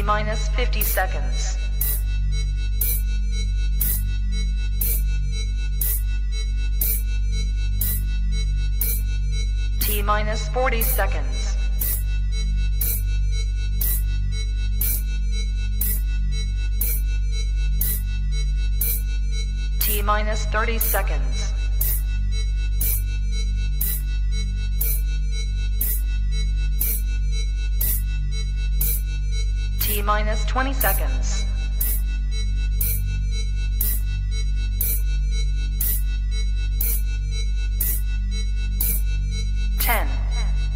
T-minus 50 seconds. T-minus 40 seconds. T-minus 30 seconds. T-minus 20 seconds. Ten,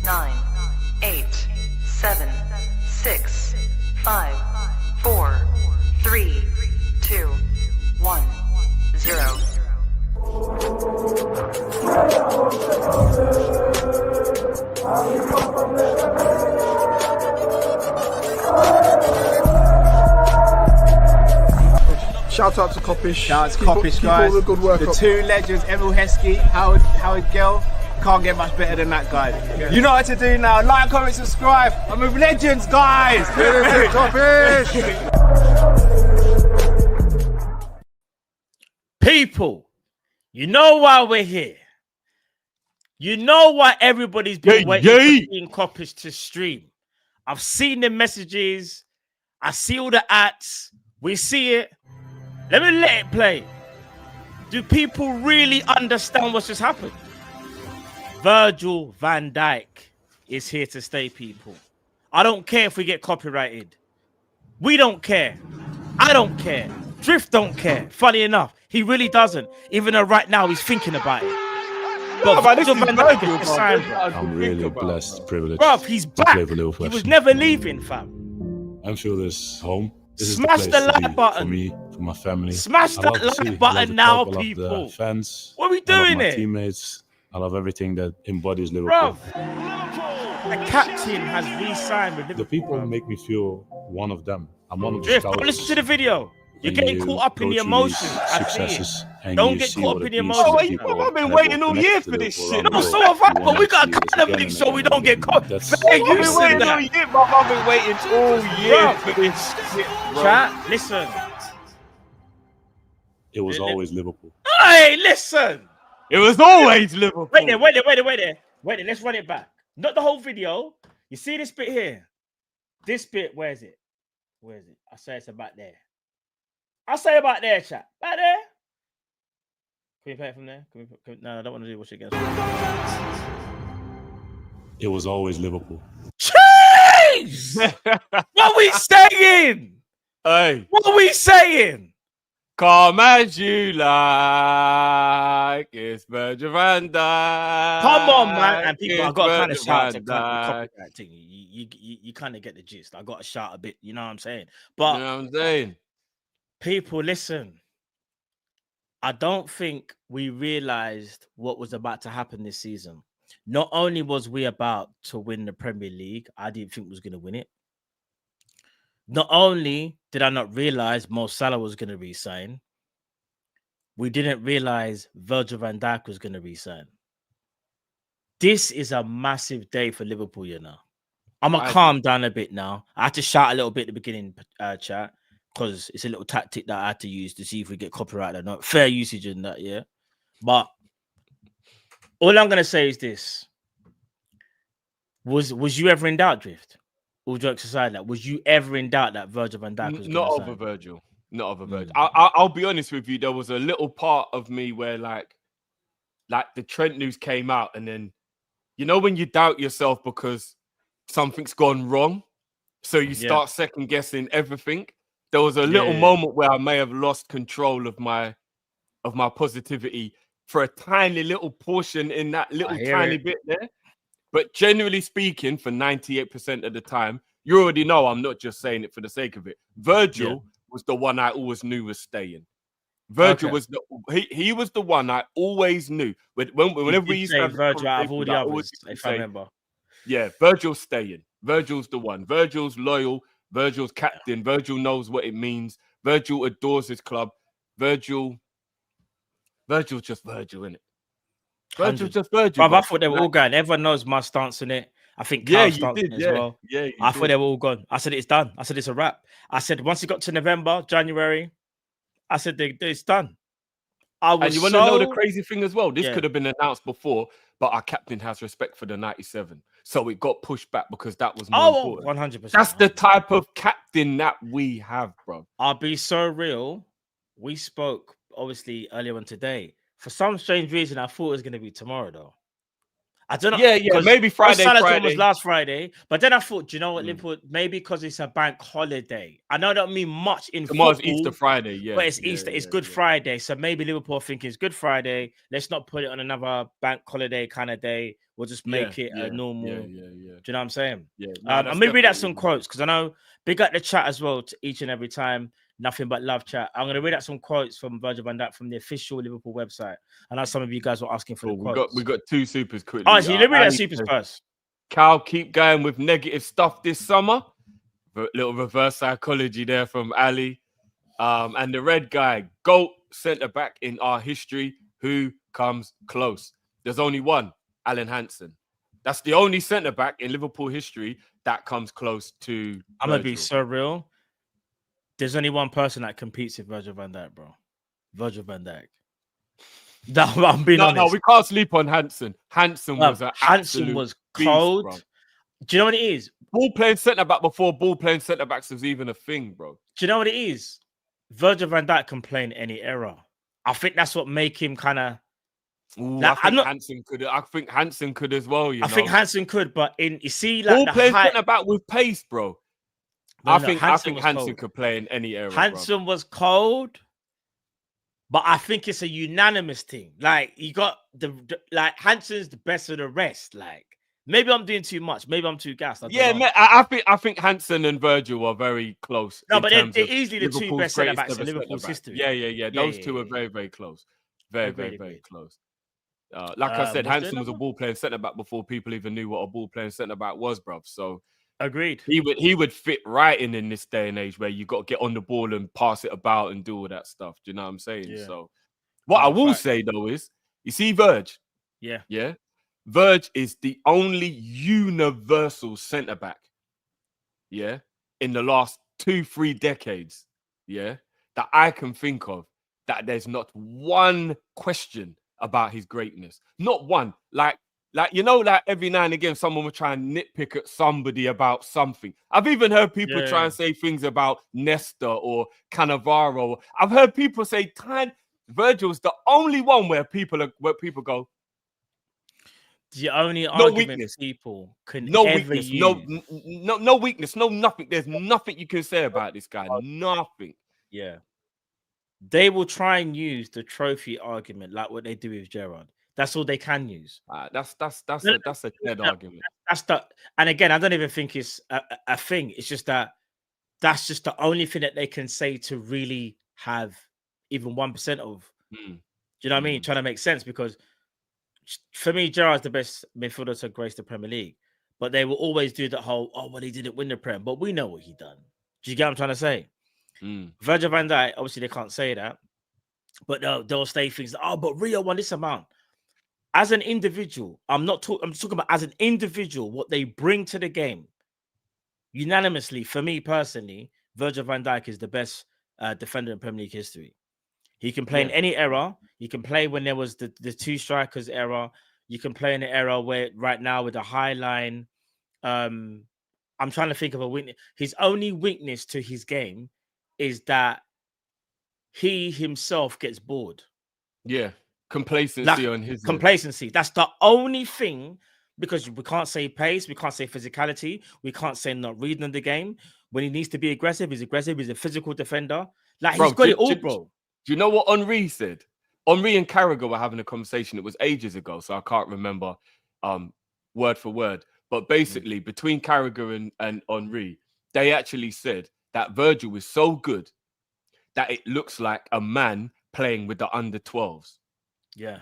9, 8, 7, 6, 5, 4, 3, 2, 1, 0. Shout out to Kopish. Shout out to Kopish, guys. All the good work the up. two legends, Emil Heskey, Howard Gill. Can't get much better than that, guys. Yeah. You know what to do now. Like, comment, subscribe. I'm with legends, guys. Kopish. People, you know why we're here. You know why everybody's been waiting for seeing Kopsh to stream. I've seen the messages. I see all the ads. We see it. Let me let it play. Do people really understand what's just happened? Virgil van Dijk is here to stay, people. I don't care if we get copyrighted. We don't care. I don't care. Drift don't care. Funny enough, he really doesn't. Even though right now he's thinking about it. But Virgil van Dijk is signed, bro. I'm really blessed, privileged. Bruv, he's back. He was never leaving, fam. I'm sure this home. This Smash is the the place like button. for me, for my family. Smash I that love the like city. button I love the now, club. I love people. the fans. What are we I love doing my here? teammates. I love everything that embodies Liverpool. Bruv, the captain has re-signed with Liverpool. The people bruv. make me feel one of them. I'm one of the Drift, scouts. don't listen to the video. You're When getting you caught up in go the through emotions. these I see it. successes and Don't you get see caught what up it in the means emotions. to Oh, people I've been and waiting everyone all connected year to for this Liverpool. shit. I'm No, really so have I, happy but we to got see to this kind of again make and sure we again don't get and caught. that's- Fair I've been use in waiting all that. year, bro. I've been waiting all year Bruv. for this shit, bro. Chat, listen. It was always Liverpool. Hey, listen. It was always Liverpool. Wait there. Wait there. Let's run it back. Not the whole video. You see this bit here? This bit, where is it? Where is it? I say it's about there. I say about there, chat. Back there. Can we play it from there? No, I don't want to do what's against. It was always Liverpool. Jeez! What we saying? Hey, What are we saying? come as you like. It's Virgil van Dijk. Come on, man. And people, I It's got to kind of Virgil shout to van kind of Dijk. copyright thing. You kind of get the gist. I got to shout a bit, you know what I'm saying? You But know what I'm saying? people, listen. I don't think we realized what was about to happen this season. Not only was we about to win the Premier League, I didn't think we was going to win it. Not only did I not realize Mo Salah was going to resign, we didn't realize Virgil van Dijk was going to resign. This is a massive day for Liverpool, you know. I'm going to calm down a bit now. I had to shout a little bit at the beginning, chat, because it's a little tactic that I had to use to see if we get copyrighted or not. Fair usage in that, yeah. But all I'm going to say is this. Was you ever in doubt, Drift? All jokes aside, that was you ever in doubt that Virgil van Dijk was Not gonna over sign? Virgil. Not over Virgil. I'll be honest with you. There was a little part of me where like the Trent news came out, and then you know when you doubt yourself because something's gone wrong, so you start second guessing everything. There was a little moment where I may have lost control of my positivity for a tiny little portion in that little tiny bit there. But generally speaking, for 98% of the time, you already know I'm not just saying it for the sake of it. Virgil was the one I always knew was staying. Virgil was he was the one I always knew. Whenever we used to have Virgil out of all the others, if I remember. Yeah, Virgil's staying. Virgil's the one. Virgil's loyal. Virgil's captain. Virgil knows what it means. Virgil adores his club. Virgil's just Virgil, innit? Virgil's just Virgil. Bruv, I thought they were all going. Everyone knows my stance on it. I think Yeah, Kyle you Starks did. as Yeah, well. yeah. You I thought did. they were all gone. I said it's done. I said it's a wrap. I said once it got to November, January, I said it's done. I And was you want to know the so crazy thing as well? This yeah. could have been announced before, but our captain has respect for the 97. So it got pushed back because that was more Oh, important. 100%. That's the type of captain that we have, bro. I'll be so real. We spoke obviously earlier on today. For some strange reason, I thought it was going to be tomorrow, though. I don't know. Yeah, Because maybe Friday, Salah's one Friday. was last Friday, but then I thought, do you know what, Mm. Liverpool? Maybe because it's a bank holiday. I know that don't mean much in Tomorrow's football, Easter Friday, yeah. but it's yeah, Easter. It's yeah, Good yeah. Friday, so maybe Liverpool are thinking it's Good Friday. Let's not put it on another bank holiday kind of day. We'll just make it a normal. Yeah. Do you know what I'm saying? Yeah. I'm gonna read out some quotes because I know big up the chat as well to each and every time. Nothing but love chat. I'm gonna read out some quotes from Virgil van Dijk from the official Liverpool website. I know some of you guys were asking for the quotes. We got two supers quickly. Oh, so let me read out supers first. Cal, keep going with negative stuff this summer. Little reverse psychology there from Ali. And the red guy, GOAT centre back in our history. Who comes close? There's only one, Alan Hansen. That's the only centre back in Liverpool history that comes close to. I'm gonna be so real. There's only one person that competes with Virgil van Dijk, bro. Virgil van Dijk. I'm being honest. No, we can't sleep on Hansen. Hansen was cold. Beast, do you know what it is? Ball playing centre back before ball playing centre backs was even a thing, bro. Do you know what it is? Virgil van Dijk can play in any era. I think that's what make him kind of. I think Hansen could. I think Hansen could as well. I think Hansen could, but you see, ball playing centre back with pace, bro. No, I think Hansen cold. could play in any era. Hansen was cold, but I think it's a unanimous thing. Like you got like Hansen's the best of the rest. Like maybe I'm doing too much. Maybe I'm too gassed. I think Hansen and Virgil are very close. No, but they're easily the two best centre backs in Liverpool's history. Yeah. Those two are very, very close. Very close. Like I said, Hansen was a ball playing centre back before people even knew what a ball playing centre back was, bruv. So. Agreed. He would fit right in this day and age where you got to get on the ball and pass it about and do all that stuff. Do you know what I'm saying? Yeah. So what I will say though is, you see Virg? Yeah. Virg is the only universal centre back. Yeah. In the last 2-3 decades. Yeah. That I can think of that there's not one question about his greatness. Not one. Like, you know, like every now and again, someone will try and nitpick at somebody about something. I've even heard people try and say things about Nesta or Cannavaro. I've heard people say, Virgil's the only one where people go. The only argument people can no ever weakness, use. no weakness, no nothing. There's nothing you can say about this guy. Nothing. Yeah. They will try and use the trophy argument like what they do with Gerrard. That's all they can use. That's a dead argument. And again, I don't even think it's a thing. It's just that's just the only thing that they can say to really have even 1% of. Do you know what I mean? Trying to make sense, because for me, Gerrard's the best midfielder to grace the Premier League. But they will always do that whole, he didn't win the Prem, but we know what he done. Do you get what I'm trying to say? Virgil van Dijk, obviously they can't say that, but they'll say things like, but Rio won this amount. As an individual, I'm talking about as an individual, what they bring to the game. Unanimously, for me personally, Virgil van Dijk is the best defender in Premier League history. He can play in any era. He can play when there was the two strikers era. You can play in the era where right now with the high line. I'm trying to think of a weakness. His only weakness to his game is that he himself gets bored. Yeah. Complacency on his complacency. That's the only thing, because we can't say pace, we can't say physicality, we can't say not reading the game. When he needs to be aggressive, he's aggressive. He's a physical defender. Like, he's got it all, bro. Do you know what Henry said? Henry and Carragher were having a conversation. It was ages ago, so I can't remember word for word. But basically, between Carragher and Henry, they actually said that Virgil is so good that it looks like a man playing with the under 12s. Yeah,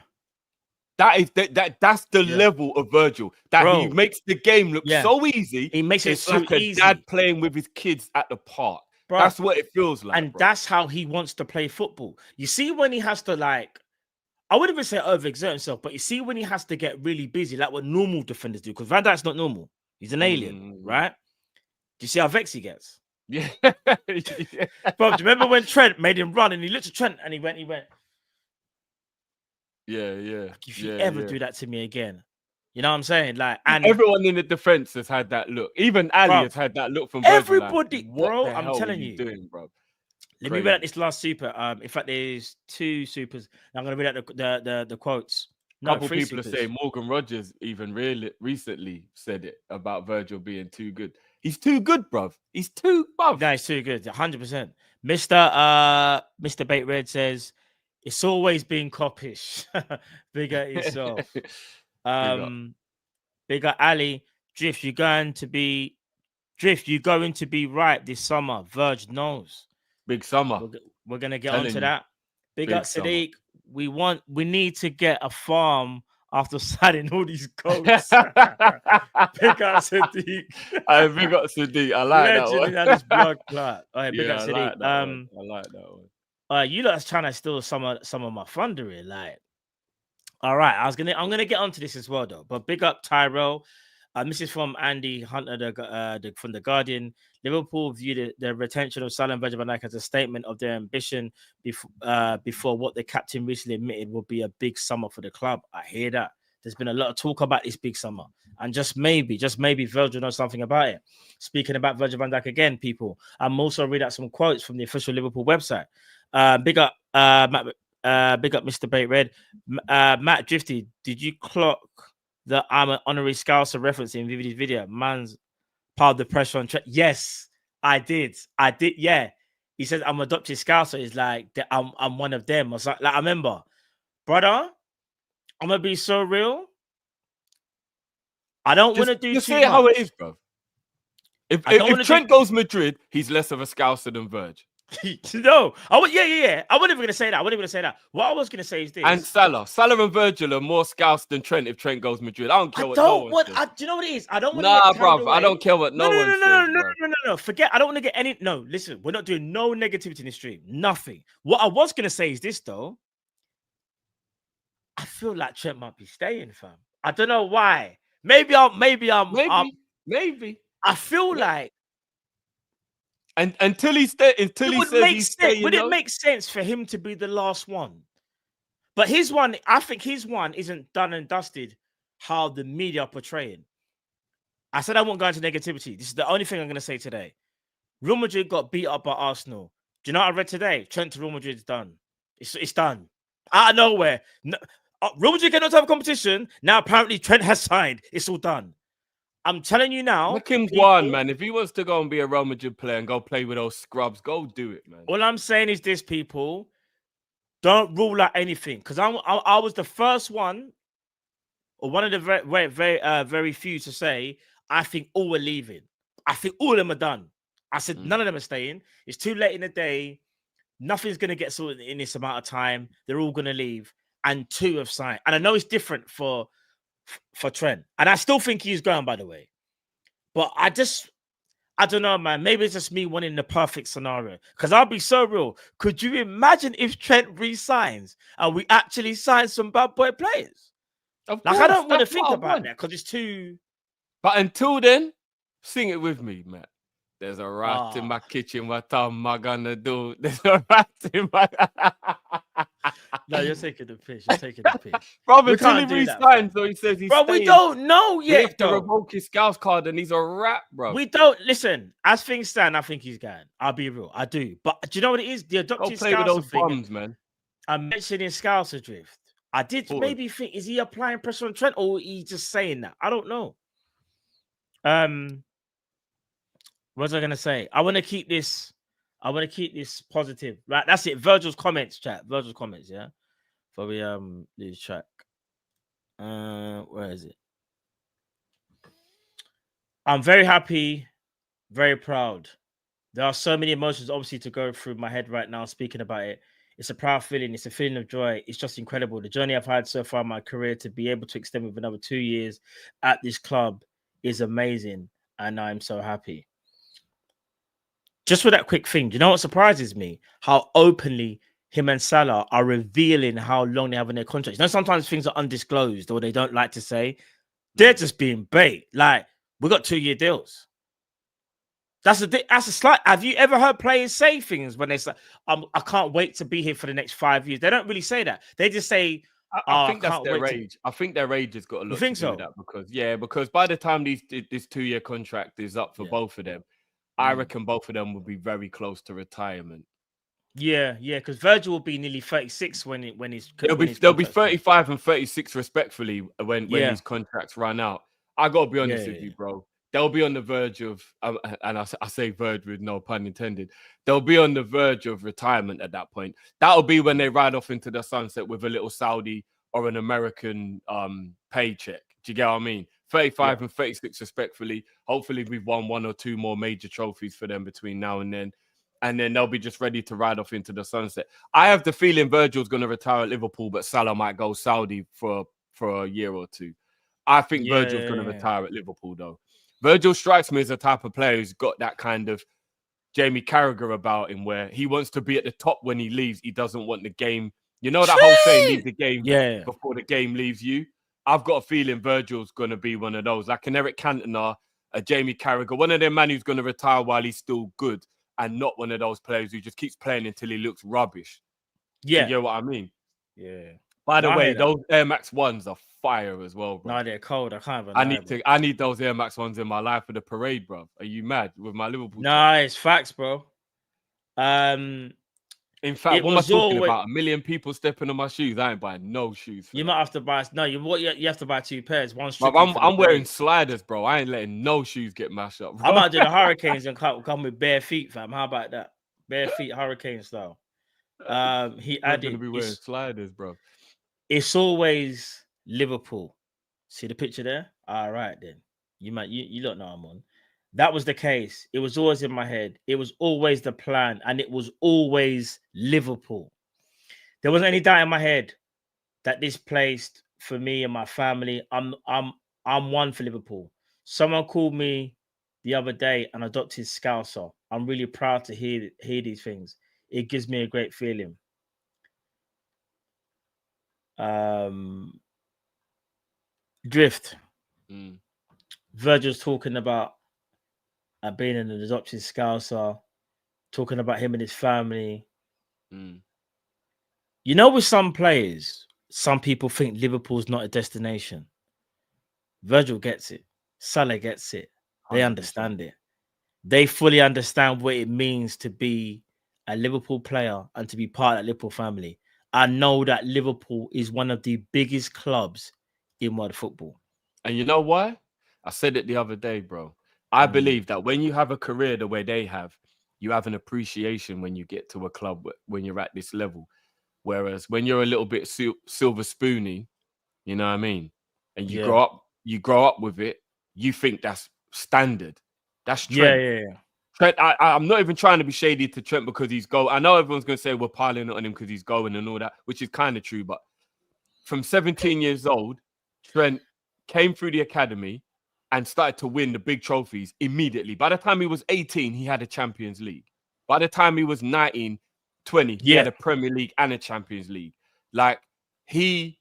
that's the level of Virgil. He makes the game look so easy. He makes it so like a easy. Dad playing with his kids at the park. Bro, that's what it feels like. And that's how he wants to play football. You see, when he has to, like, I wouldn't even say overexert himself, but you see when he has to get really busy, like what normal defenders do, because Van Dijk's not normal. He's an alien, right? Do you see how vexed he gets? Yeah. Bro, do you remember when Trent made him run and he looked at Trent and he went, Yeah. like, if you ever do that to me again, you know what I'm saying? Like, and everyone in the defense has had that look. Even Ali has had that look from Virgil, everybody, like, what bro. the I'm hell telling are you, doing, bro. Let me read out this last super. In fact, there's 2 supers. I'm gonna read out the quotes. No, Couple 3 people are supers. saying Morgan Rogers even really recently said it about Virgil being too good. He's too good, bruv. He's too bruv. No, he's too good. 100%. Mr. Bait Red says it's always been Kop-Ish. Big at yourself. Big up Ali. Drift, you're going to be right this summer. Verge knows. Big summer. We're gonna get onto that. Big up summer. Sadiq. We need to get a farm after signing all these goats. Big up Sadiq. Big up Sadiq. I like that one. Legend in his blood clot. All right, big up Sadiq. Like I like that one. You lot are trying to steal some of my thunder here. Like, all right, I'm gonna get onto this as well though. But big up Tyrell. This is from Andy Hunter from The Guardian. Liverpool viewed the retention of Salah and Virgil van Dijk as a statement of their ambition before what the captain recently admitted would be a big summer for the club. I hear that. There's been a lot of talk about this big summer. And just maybe Virgil knows something about it. Speaking about Virgil van Dijk again, people, I'm also read out some quotes from the official Liverpool website. Big up Mr. Bait Red. Matt Drifty, did you clock that I'm an honorary Scouser reference in Vividy's video? Man's part of the pressure on Trent. Yes, I did. Yeah. He says I'm adopted Scouser. It's like I'm one of them. Or something. Like, I remember, brother, I'm gonna be so real. I don't want to do just too say much. how it is, bro. If Trent goes Madrid, he's less of a Scouser than Virg. No, I wasn't even gonna say that. What I was gonna say is this. And Salah and Virgil are more Scouts than Trent if Trent goes Madrid. I don't care what no one says. Do you know what it is? I don't want to Nah, get carried bruv. away. I don't care what no one says. No. Forget. I don't want to get any. No, listen. We're not doing no negativity in the stream. Nothing. What I was gonna say is this though. I feel like Trent might be staying, fam. I don't know why. Maybe. I feel like. And until he says he's staying, would it make sense for him to be the last one? But his one, I think his one isn't done and dusted. How the media are portraying. I said I won't go into negativity. This is the only thing I'm going to say today. Real Madrid got beat up by Arsenal. Do you know what I read today? Trent to Real Madrid's done. It's done out of nowhere. No, Real Madrid cannot have a competition. Now apparently Trent has signed. It's all done. I'm telling you now. Look him one, man. If he wants to go and be a Real Madrid player and go play with those scrubs, go do it, man. All I'm saying is this, people. Don't rule out anything. Because I was the first one, or one of the very few to say, I think all are leaving. I think all of them are done. I said none of them are staying. It's too late in the day. Nothing's going to get sorted in this amount of time. They're all going to leave. And 2 have signed. And I know it's different for Trent. And I still think he's going, by the way. But I don't know, man. Maybe it's just me wanting the perfect scenario. Because I'll be so real. Could you imagine if Trent resigns and we actually sign some bad boy players? Of like, course, I don't want to think about that because it's too... But until then, sing it with me, man. There's a rat in my kitchen. What am I gonna do? There's a rat in my... No, you're taking the piss. Bro, until he resigns, so he says he's staying. We don't know yet. We have to revoke his Scouts card and he's a rat, bro. We don't... Listen, as things stand, I think he's going. I'll be real. I do. But do you know what it is? The adopted play with those bombs, man. I'm mentioning Scouts adrift. I did maybe think, is he applying pressure on Trent or he just saying that? I don't know. What was I going to say? I want to keep this positive. Right, that's it. Virgil's comments, chat. Virgil's comments, yeah. For we lose track. Where is it? I'm very happy, very proud. There are so many emotions, obviously, to go through my head right now, speaking about it. It's a proud feeling. It's a feeling of joy. It's just incredible. The journey I've had so far in my career to be able to extend with another 2 years at this club is amazing. And I'm so happy. Just for that quick thing, do you know what surprises me? How openly him and Salah are revealing how long they have in their contracts. You know, sometimes things are undisclosed or they don't like to say. They're just being bait. Like, We got 2-year deals. That's a slight. Have you ever heard players say things when they say, I can't wait to be here for the next 5 years? They don't really say that. They just say, I think that's can't their wait age. I think their age has got a lot to think do so? with that because by the time this 2-year contract is up for both of them, I reckon both of them will be very close to retirement. Yeah, because Virgil will be nearly 36 when he's they'll be 35 and 36 respectfully when these contracts run out. I gotta be honest with you, bro. They'll be on the verge of, and I say verge with no pun intended. They'll be on the verge of retirement at that point. That'll be when they ride off into the sunset with a little Saudi or an American paycheck. Do you get what I mean? 35 and 36 respectfully. Hopefully, we've won 1 or 2 more major trophies for them between now and then. And then they'll be just ready to ride off into the sunset. I have the feeling Virgil's going to retire at Liverpool, but Salah might go Saudi for a year or 2. I think Virgil's going to retire at Liverpool, though. Virgil strikes me as a type of player who's got that kind of Jamie Carragher about him, where he wants to be at the top when he leaves. He doesn't want the game. You know that whole saying, leave the game before the game leaves you? I've got a feeling Virgil's going to be one of those, like an Eric Cantona, a Jamie Carragher, one of them man who's going to retire while he's still good, and not one of those players who just keeps playing until he looks rubbish. Yeah. You know what I mean? Yeah. By the way, those Air Max 1s are fire as well, bro. No, they're cold. I can't even I need those Air Max 1s in my life for the parade, bro. Are you mad with my Liverpool? No, it's facts, bro. In fact, what am I talking about? 1 million people stepping on my shoes. I ain't buying no shoes. You might have to buy. No, you have to buy 2 pairs. One. I'm wearing sliders, bro. I ain't letting no shoes get mashed up, bro. I might do the Hurricanes and come with bare feet, fam. How about that? Bare feet, Hurricane style. He added. Gonna be wearing sliders, bro. It's always Liverpool. See the picture there? All right, then. You don't know I'm on. That was the case. It was always in my head. It was always the plan, and it was always Liverpool. There wasn't any doubt in my head that this placed for me and my family. I'm one for Liverpool. Someone called me the other day and adopted Scouser. I'm really proud to hear these things. It gives me a great feeling. Drift. Virgil's talking about being an adopted Scouser, talking about him and his family. You know, with some players, some people think Liverpool's not a destination. Virgil gets it. Salah gets it. They 100%. Understand it. They fully understand what it means to be a Liverpool player and to be part of that Liverpool family. I know that Liverpool is one of the biggest clubs in world football. And you know why? I said it the other day, bro. I believe that when you have a career the way they have, you have an appreciation when you get to a club when you're at this level. Whereas when you're a little bit silver spoony, you know what I mean? And you grow up with it, you think that's standard. That's Trent. Yeah. Trent, I'm not even trying to be shady to Trent because he's going. I know everyone's going to say we're piling it on him because he's going and all that, which is kind of true. But from 17 years old, Trent came through the academy and started to win the big trophies immediately. By the time he was 18, he had a Champions League. By the time he was 19, 20, he had a Premier League and a Champions League. Like he's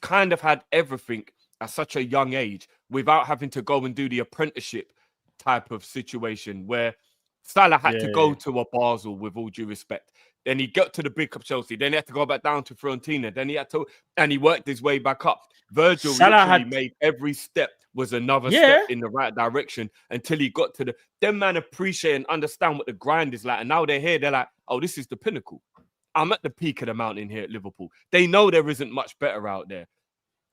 kind of had everything at such a young age without having to go and do the apprenticeship type of situation where Salah had to go to a Basel, with all due respect. Then he got to the big club Chelsea. Then he had to go back down to Fiorentina. Then he worked his way back up. Virgil literally made every step was another step in the right direction until he got to them man appreciate and understand what the grind is like. And now they're here. They're like, oh, this is the pinnacle. I'm at the peak of the mountain here at Liverpool. They know there isn't much better out there.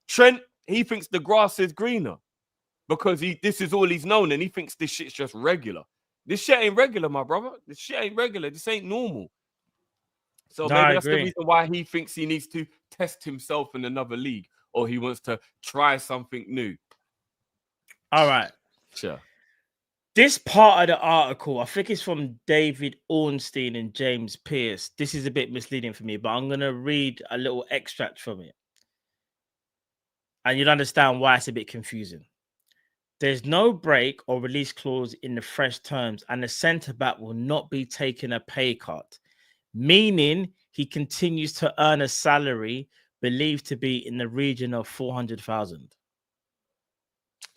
Trent, he thinks the grass is greener because this is all he's known, and he thinks this shit's just regular. This shit ain't regular, my brother. This shit ain't regular. This ain't normal. So maybe that's the reason why he thinks he needs to test himself in another league, or he wants to try something new. All right. Sure. This part of the article, I think it's from David Ornstein and James Pearce. This is a bit misleading for me, but I'm going to read a little extract from it. And you'll understand why it's a bit confusing. There's no break or release clause in the fresh terms, and the centre-back will not be taking a pay cut, meaning he continues to earn a salary believed to be in the region of 400,000.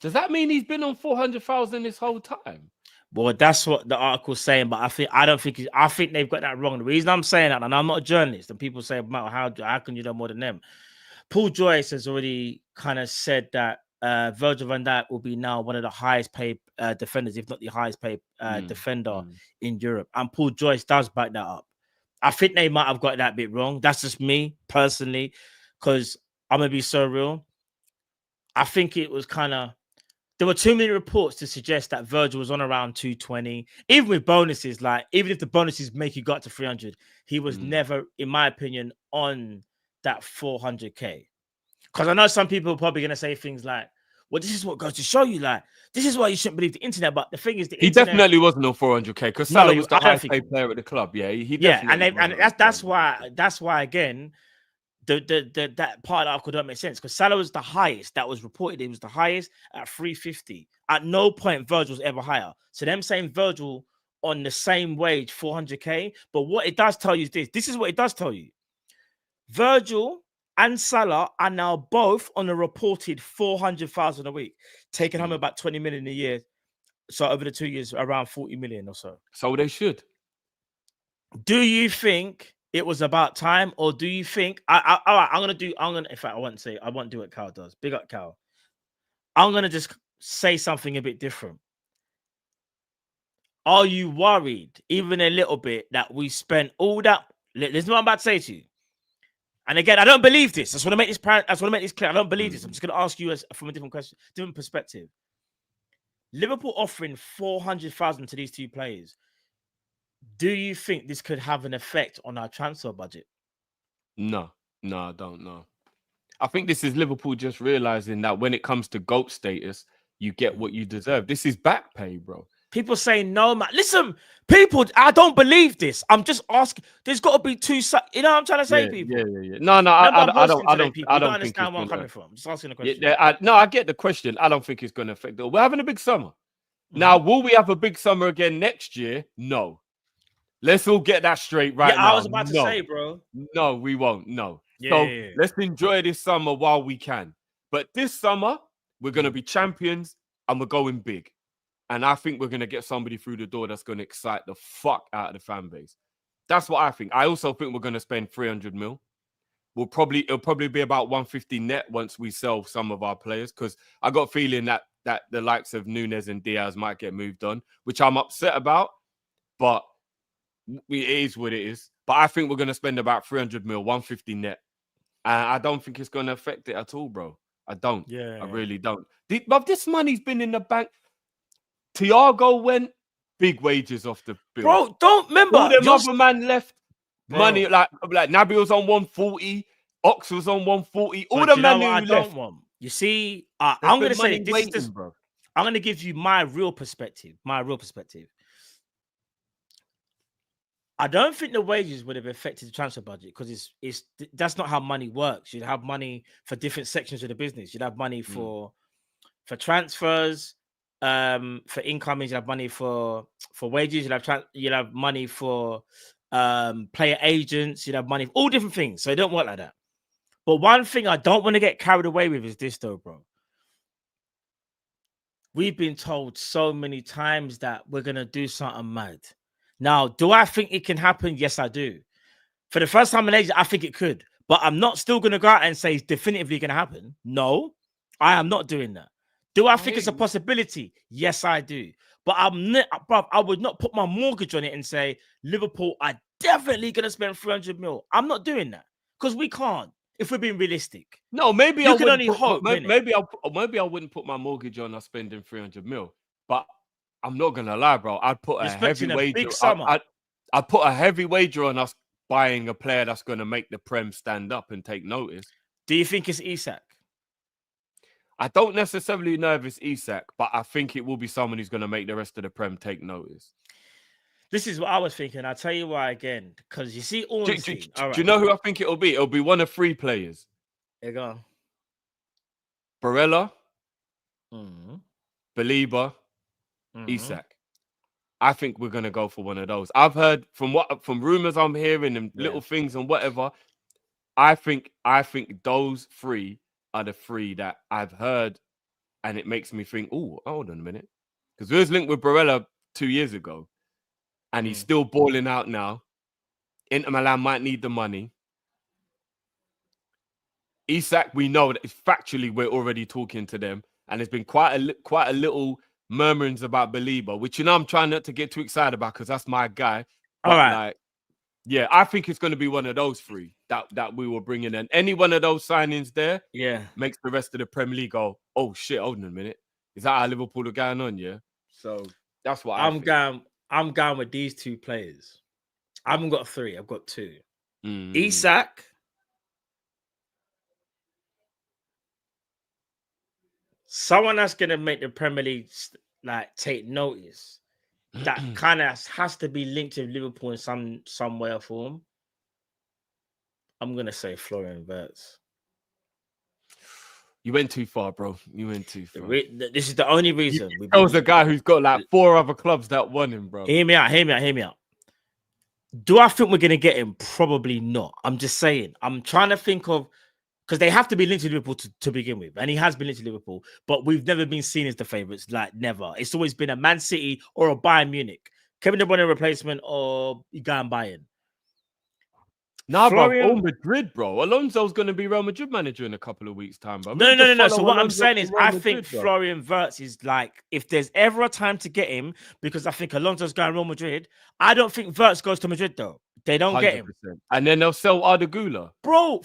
Does that mean he's been on 400,000 this whole time? Well, that's what the article's saying, but I think they've got that wrong. The reason I'm saying that, and I'm not a journalist, and people say, "Matt, how can you know more than them?" Paul Joyce has already kind of said that Virgil van Dijk will be now one of the highest paid defenders, if not the highest paid defender in Europe. And Paul Joyce does back that up. I think they might have got that bit wrong. That's just me personally, because I'm gonna be so real. I think it was kind of. There were too many reports to suggest that Virgil was on around 220, even with bonuses. Like, even if the bonuses make you got to 300, he was never, in my opinion, on that 400k. Because I know some people are probably going to say things like, well, this is what goes to show you, like, this is why you shouldn't believe the internet. But the thing is, he definitely wasn't on 400k because Salah was the highest paid player at the club. Yeah, that's why again. That part of the article don't make sense because Salah was the highest that was reported. It was the highest at 350. At no point Virgil was ever higher. So them saying Virgil on the same wage, 400k. But what it does tell you is this. This is what it does tell you. Virgil and Salah are now both on a reported 400,000 a week, taking home about 20 million a year. So over the 2 years, around 40 million or so. So they should. Do you think it was about time, or do you think in fact, I won't do what Cal does. Big up Cal. I'm gonna just say something a bit different. Are you worried, even a little bit, that we spent all that? This is what I'm about to say to you. And again, I don't believe this. I just want to make this clear. I don't believe this. I'm just gonna ask you from a different question, different perspective. Liverpool offering 400,000 to these two players. Do you think this could have an effect on our transfer budget? No, I don't know. I think this is Liverpool just realizing that when it comes to GOAT status, you get what you deserve. This is back pay, bro. People say no, man. Listen, people, I don't believe this. I'm just asking. There's got to be two. You know what I'm trying to say, people. Yeah. No, I don't understand where I'm coming from. I'm just asking a question. I get the question. I don't think it's going to affect it. We're having a big summer. Now, will we have a big summer again next year? No. Let's all get that straight now. I was about to say, bro. No, we won't. No. Let's enjoy this summer while we can. But this summer, we're going to be champions and we're going big. And I think we're going to get somebody through the door that's going to excite the fuck out of the fan base. That's what I think. I also think we're going to spend 300 mil. It'll probably be about 150 net once we sell some of our players, because I got a feeling that the likes of Nunes and Diaz might get moved on, which I'm upset about. But it is what it is. But I think we're going to spend about 300 mil, 150 net. And I don't think it's going to affect it at all, bro. I don't. Yeah. I really don't. But this money's been in the bank. Thiago went, big wages off the bill. Bro, don't remember. All them other man left. Bro. Money, like Naby was on 140. Ox was on 140. All the men who left. You see, I'm going to say this, bro. I'm going to give you my real perspective. I don't think the wages would have affected the transfer budget, because that's not how money works. You'd have money for different sections of the business. You'd have money for transfers, for incomings. You'd have money for wages. You'd have money for player agents. You'd have money for all different things. So it don't work like that. But one thing I don't want to get carried away with is this, though, bro. We've been told so many times that we're gonna do something mad. Now, do I think it can happen? Yes, I do. For the first time in ages, I think it could. But I'm not still going to go out and say it's definitively going to happen. No, I am not doing that. Do I think it's a possibility? Yes, I do. But I would not put my mortgage on it and say Liverpool are definitely going to spend 300 mil. I'm not doing that, because we can't, if we're being realistic. No, maybe I can only hope. Maybe I wouldn't put my mortgage on us spending 300 mil. But I'm not gonna lie, bro. I'd put a heavy wager. I'd put a heavy wager on us buying a player that's gonna make the Prem stand up and take notice. Do you think it's Isak? I don't necessarily know if it's Isak, but I think it will be someone who's gonna make the rest of the Prem take notice. This is what I was thinking. I'll tell you why again. Because you see, do you know who I think it'll be? It'll be one of three players. There you go. Barella, Belieber, Isak. I think we're gonna go for one of those. I've heard from rumors I'm hearing and little things and whatever. I think those three are the three that I've heard and it makes me think, oh, hold on a minute. Because we was linked with Barella 2 years ago, and he's still balling out now. Inter Milan might need the money. Isak, we know that factually we're already talking to them, and there's been quite a little murmurings about Belieber, which I'm trying not to get too excited about because that's my guy. But All right. like, yeah, I think it's going to be one of those three that we will bring in, and any one of those signings there, makes the rest of the Premier League go, oh shit, hold on a minute, is that how Liverpool are going on? Yeah, so that's what I'm going. I'm going with these two players. I haven't got three. I've got two. Isak. Someone that's gonna make the Premier League like take notice. That kind of has to be linked to Liverpool in some way or form. I'm gonna say Florian Wirtz. You went too far, bro. You went too far. This is the only reason. That was a guy who's got like 4 other clubs that won him, bro. Hear me out. Do I think we're gonna get him? Probably not. I'm just saying. I'm trying to think of. Because they have to be linked to Liverpool to begin with. And he has been linked to Liverpool. But we've never been seen as the favourites. Like, never. It's always been a Man City or a Bayern Munich. Kevin De Bruyne replacement or you go and Bayern. Nah, bro. Madrid, bro. Alonso's going to be Real Madrid manager in a couple of weeks' time, bro. No. So what I'm saying is I think Florian Wirtz is like, if there's ever a time to get him, because I think Alonso's going Real Madrid, I don't think Wirtz goes to Madrid, though. They don't 100%. Get him. And then they'll sell Arda Güler. Bro,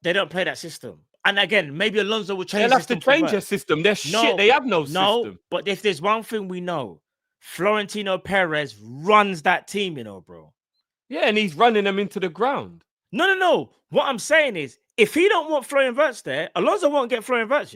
they don't play that system. And again, maybe Alonso will change. They'll have to change their system. They're shit. They have no system. No, but if there's one thing we know, Florentino Perez runs that team, bro. Yeah, and he's running them into the ground. No. What I'm saying is, if he don't want Florian Wirtz there, Alonso won't get Florian Wirtz,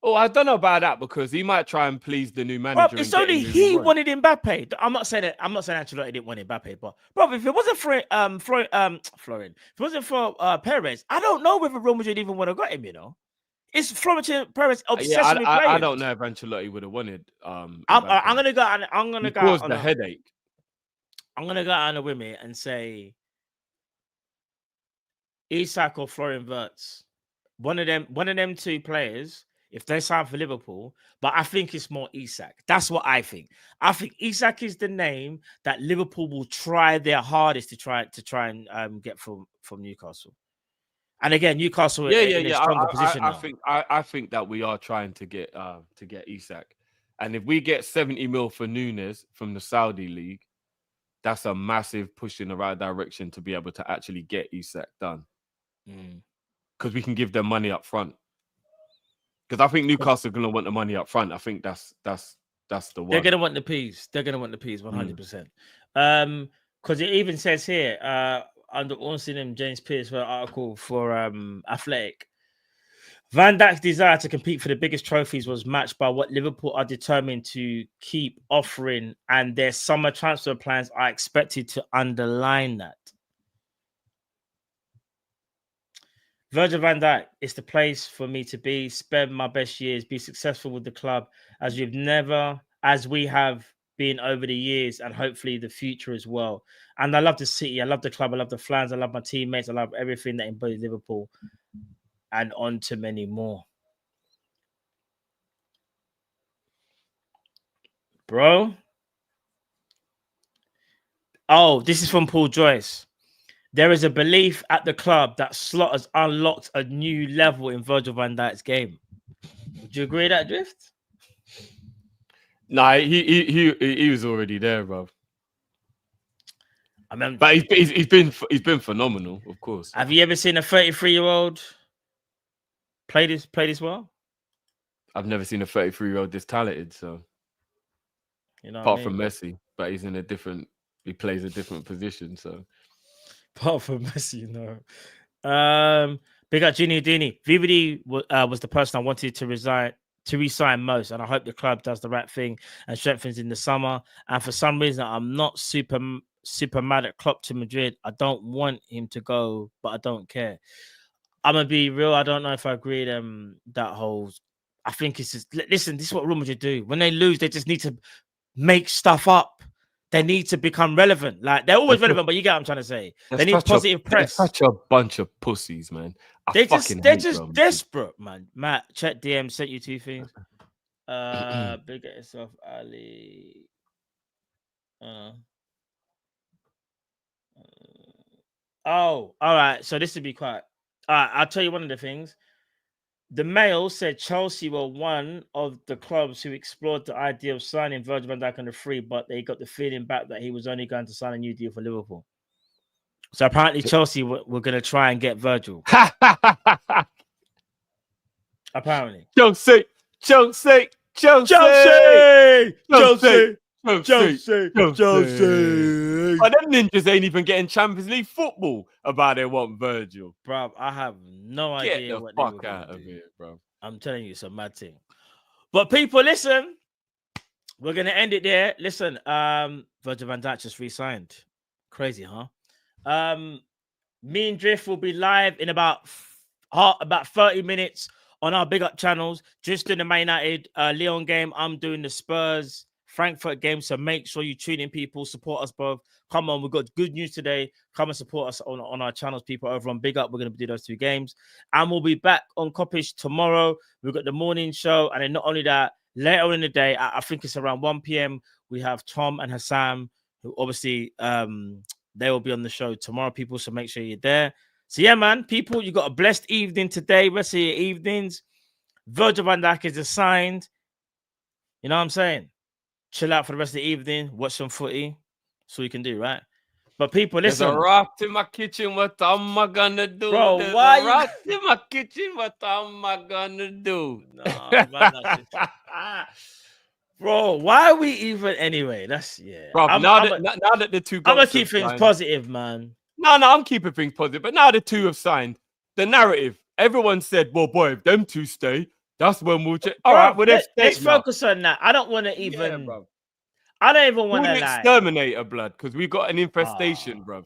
Oh, I don't know about that because he might try and please the new manager. Bro, it's only he wanted Mbappe. I'm not saying Ancelotti didn't want Mbappe, but bro, if it wasn't for Florian, if it wasn't for Perez, I don't know whether Real Madrid even would have got him. It's Florentino Perez obsession with players. I don't know if Ancelotti would have wanted. I'm gonna go. I'm gonna go. Caused the headache. I'm gonna go on a whim and say Isak or Florian Wirtz. One of them two players. If they sign for Liverpool, but I think it's more Isak. That's what I think. I think Isak is the name that Liverpool will try their hardest to try and get from Newcastle. And again, Newcastle in a stronger position now. I think that we are trying to get Isak, and if we get 70 mil for Nunes from the Saudi league, that's a massive push in the right direction to be able to actually get Isak done. Because we can give them money up front. Because I think Newcastle are going to want the money up front. I think that's the one. They're going to want the P's. 100%. Because it even says here, under Ornstein and James Pearce for an article for Athletic, Van Dijk's desire to compete for the biggest trophies was matched by what Liverpool are determined to keep offering, and their summer transfer plans are expected to underline that. Virgil van Dijk is the place for me to be, spend my best years, be successful with the club as we have been over the years, and hopefully the future as well. And I love the city, I love the club, I love the fans, I love my teammates, I love everything that embodies Liverpool, and on to many more. Bro. Oh, this is from Paul Joyce. There is a belief at the club that Slot has unlocked a new level in Virgil van Dijk's game. Would you agree with that, Drift? Nah, he was already there, bro. I mean, but he's been phenomenal, of course. Have you ever seen a 33-year-old play this well? I've never seen a 33-year-old this talented. So, apart from Messi, but he's in he plays a different position. So. Apart from Messi, big up Gini Dini. VVD was the person I wanted to resign most, and I hope the club does the right thing and strengthens in the summer. And for some reason, I'm not super mad at Klopp to Madrid. I don't want him to go, but I don't care. I'm gonna be real. I don't know if I agree with that whole. I think it's just listen. This is what Real Madrid do. When they lose, they just need to make stuff up. they need to become relevant. Like they're always They're relevant, but you get what I'm trying to say. They're They need such a- positive they're press. Such a bunch of pussies, man. They're they're just desperate, man. Matt, check DM, sent you 2 things. Big at yourself, Ali. Oh, all right. So this would be quite. All right, I'll tell you one of the things. The Mail said Chelsea were one of the clubs who explored the idea of signing Virgil van Dijk on the free, but they got the feeling back that he was only going to sign a new deal for Liverpool. So apparently Chelsea were going to try and get Virgil. Apparently. Chelsea. But them ninjas ain't even getting Champions League football about they want Virgil. Bro, I have no idea Get what the they were fuck gonna out of do. here, bro. I'm telling you, it's a mad thing. But people, listen, we're gonna end it there. Listen, Virgil van Dijk just re-signed. Crazy, huh? Me and Drift will be live in about 30 minutes on our big up channels. Just doing the Man United Lyon game. I'm doing the Spurs Frankfurt game. So make sure you tune in, people. Support us both. Come on, we've got good news today. Come and support us on our channels, people, over on Big Up. We're going to do those 2 games. And we'll be back on Kop-Ish tomorrow. We've got the morning show. And then not only that, later in the day, I think it's around 1 p.m., we have Tom and Hassam, who obviously they will be on the show tomorrow, people. So make sure you're there. So yeah, man, people, you got a blessed evening today. Rest of your evenings. Virgil van Dijk is assigned. You know what I'm saying? Chill out for the rest of the evening. Watch some footy. That's all you can do, right? But people, listen. There's a rat in my kitchen. What am I gonna do? Bro, There's why a rat in my kitchen. What am I gonna do? No, man, bro, why are we even anyway? That's Bro, now that the 2 I'm gonna goals keep have things signed- positive, man. No, I'm keeping things positive. But now the 2 have signed, the narrative, everyone said, well, boy, if them 2 stay, that's when we'll check. All right, well, let's focus on that. I don't want to even. bro. I don't even want to Call it like. exterminator blood, because we've got an infestation, bro.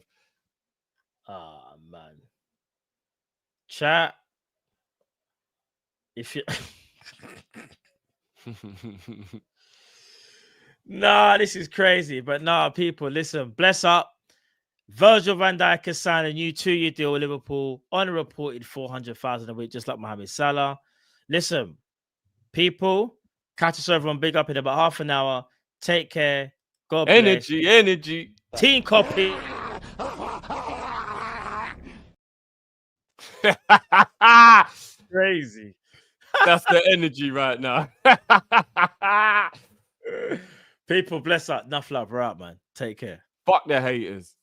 Oh man, chat. If you. Nah, this is crazy. But nah, people, listen. Bless up. Virgil van Dijk has signed a new 2-year deal with Liverpool on a reported 400,000 a week, just like Mohamed Salah. Listen, people, catch us over on Big Up in about half an hour. Take care. God bless. Energy. Team Kopish. Crazy. That's the energy right now. People, bless up. Enough love. We're out, man. Take care. Fuck the haters.